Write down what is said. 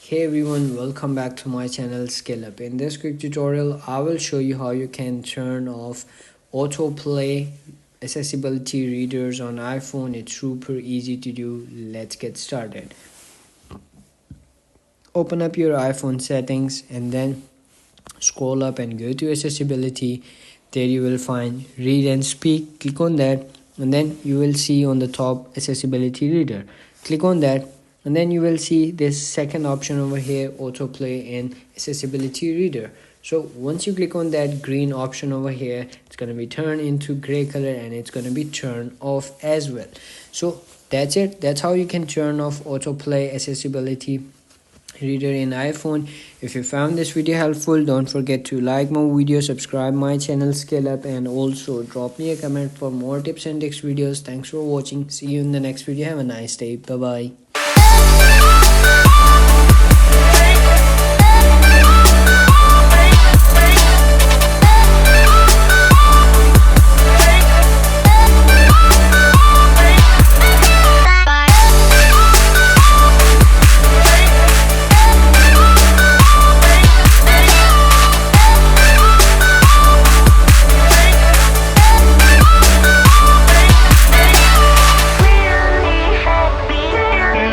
Hey everyone, welcome back to my channel Skill Up. In this quick tutorial, I will show you how you can turn off autoplay accessibility readers on iPhone. It's super easy to do. Let's get started. Open up your iPhone settings and then scroll up and go to accessibility. There you will find read and speak. Click on that and then you will see on the top accessibility reader. Click on that and then you will see this second option over here, autoplay and accessibility reader. So once you click on that green option over here, it's going to be turned into gray color and it's going to be turned off as well. So that's it. That's how you can turn off autoplay accessibility reader in iPhone. If you found this video helpful, don't forget to like my video, subscribe my channel Scale Up, and also drop me a comment for more tips and tricks videos. Thanks for watching. See you in the next video. Have a nice day. Bye bye.